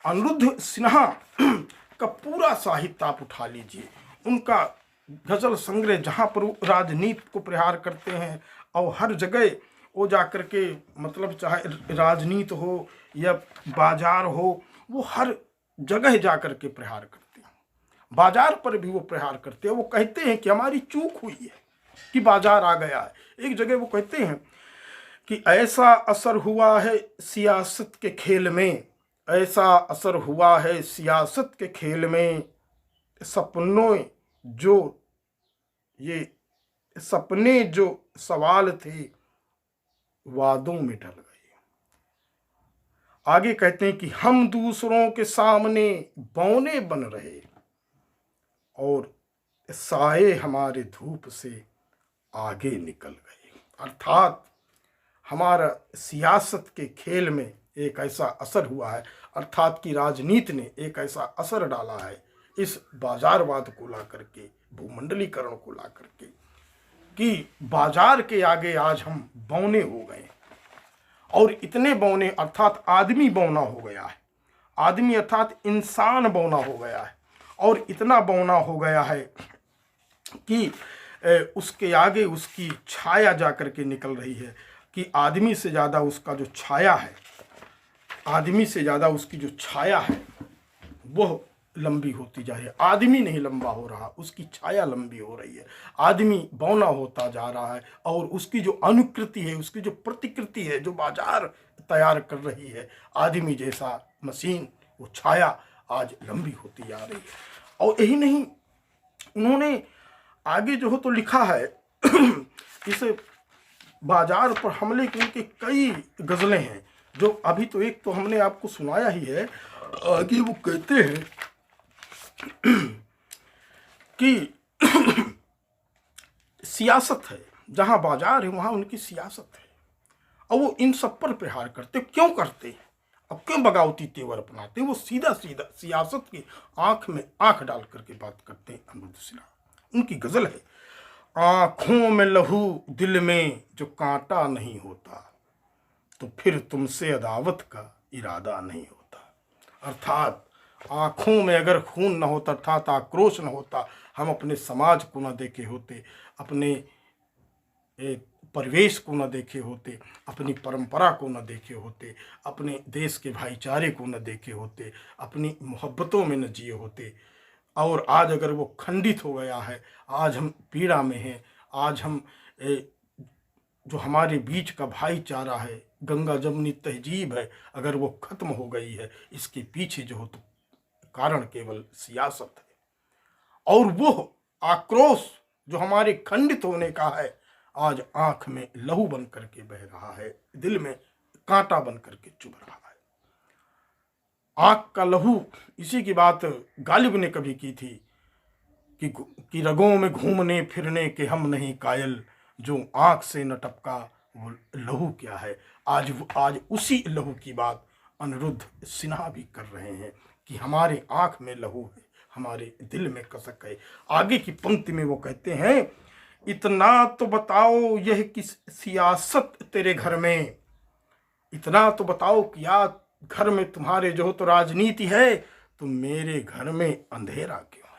अनिरुद्ध सिन्हा का पूरा साहित्य आप उठा लीजिए, उनका गज़ल संग्रह जहाँ पर राजनीति को प्रहार करते हैं, और हर जगह वो जा कर के, मतलब चाहे राजनीति हो या बाजार हो, वो हर जगह जा कर के प्रहार करते हैं। बाजार पर भी वो प्रहार करते हैं। वो कहते हैं कि हमारी चूक हुई है कि बाजार आ गया है। एक जगह वो कहते हैं कि ऐसा असर हुआ है सियासत के खेल में, ऐसा असर हुआ है सियासत के खेल में, सपने जो सवाल थे वादों में ढल गए। आगे कहते हैं कि हम दूसरों के सामने बौने बन रहे, और साए हमारे धूप से आगे निकल गए। अर्थात हमारा सियासत के खेल में एक ऐसा असर हुआ है, अर्थात कि राजनीति ने एक ऐसा असर डाला है इस बाजारवाद को ला करके, भूमंडलीकरण को ला करके, कि बाजार के आगे आज हम बौने हो गए। और इतने बौने, अर्थात आदमी बौना हो गया है, आदमी अर्थात इंसान बौना हो गया है, और इतना बौना हो गया है कि उसके आगे उसकी छाया जा कर के निकल रही है, कि आदमी से ज़्यादा उसका जो छाया है, आदमी से ज़्यादा उसकी जो छाया है वह लंबी होती जा रही है। आदमी नहीं लंबा हो रहा, उसकी छाया लंबी हो रही है। आदमी बौना होता जा रहा है, और उसकी जो अनुकृति है, उसकी जो प्रतिकृति है, जो बाजार तैयार कर रही है आदमी जैसा मशीन, वो छाया आज लंबी होती जा रही है। और यही नहीं, उन्होंने आगे जो हो तो लिखा है इस बाजार पर हमले की उनके कई गज़लें हैं, जो अभी तो एक तो हमने आपको सुनाया ही है। आगे वो कहते हैं कि सियासत है, जहां बाजार है वहां उनकी सियासत है, और वो इन सब पर प्रहार करते। क्यों करते हैं? अब क्यों बगावती तेवर अपनाते हैं? वो सीधा सीधा सियासत की आंख में आंख डाल करके बात करते हैं। अनिरुद्ध सिन्हा, उनकी गज़ल है, आंखों में लहू दिल में जो कांटा नहीं होता, तो फिर तुमसे अदावत का इरादा नहीं होता। अर्थात आँखों में अगर खून न होता, अर्थात आक्रोश न होता, हम अपने समाज को न देखे होते, अपने परिवेश को न देखे होते, अपनी परंपरा को न देखे होते, अपने देश के भाईचारे को न देखे होते, अपनी मोहब्बतों में न जिए होते, और आज अगर वो खंडित हो गया है, आज हम पीड़ा में हैं, आज हम जो हमारे बीच का भाईचारा है, गंगा जमुनी तहजीब है, अगर वो ख़त्म हो गई है, इसके पीछे जो हो तो कारण केवल सियासत है। और वो आक्रोश जो हमारे खंडित होने का है, आज आंख में लहू बन करके बह रहा है, दिल में कांटा बन करके चुभ रहा है। आंख का लहू, इसी की बात गालिब ने कभी की थी कि रगों में घूमने फिरने के हम नहीं कायल, जो आंख से न टपका वो लहू क्या है। आज उसी लहू की बात अनिरुद्ध सिन्हा भी कर रहे हैं कि हमारे आंख में लहू है, हमारे दिल में कसक है। आगे की पंक्ति में वो कहते हैं, इतना तो बताओ यह किस सियासत तेरे घर में, इतना तो बताओ कि या घर में तुम्हारे जो तो राजनीति है, तो मेरे घर में अंधेरा क्यों है।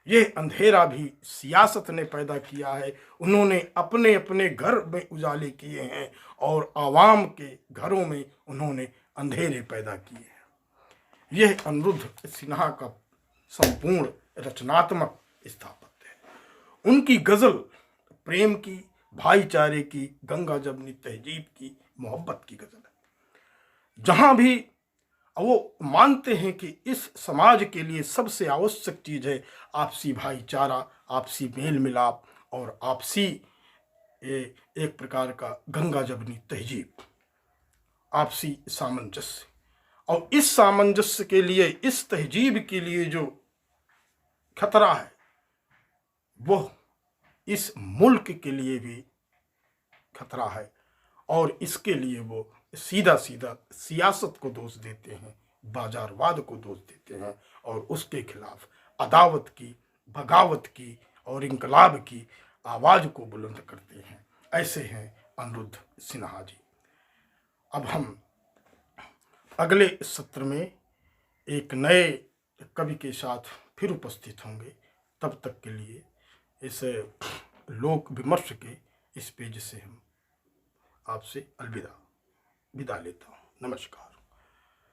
ये अंधेरा भी सियासत ने पैदा किया है। उन्होंने अपने अपने घर में उजाले किए हैं और आवाम के घरों में उन्होंने अंधेरे पैदा किए हैं। यह अनिरुद्ध सिन्हा का संपूर्ण रचनात्मक स्थापत्य है। उनकी गजल प्रेम की, भाईचारे की, गंगा जमनी तहजीब की, मोहब्बत की गजल है। जहां भी वो मानते हैं कि इस समाज के लिए सबसे आवश्यक चीज है आपसी भाईचारा, आपसी मेल मिलाप और आपसी एक प्रकार का गंगा जमनी तहजीब, आपसी सामंजस्य। और इस सामंजस्य के लिए, इस तहजीब के लिए जो खतरा है, वो इस मुल्क के लिए भी खतरा है। और इसके लिए वो सीधा सीधा सियासत को दोष देते हैं, बाजारवाद को दोष देते हैं और उसके खिलाफ अदावत की, बगावत की और इनकलाब की आवाज़ को बुलंद करते हैं। ऐसे हैं अनिरुद्ध सिन्हा जी। अब हम अगले सत्र में एक नए कवि के साथ फिर उपस्थित होंगे। तब तक के लिए इस लोक विमर्श के इस पेज से हम आपसे विदा लेता हूँ। नमस्कार।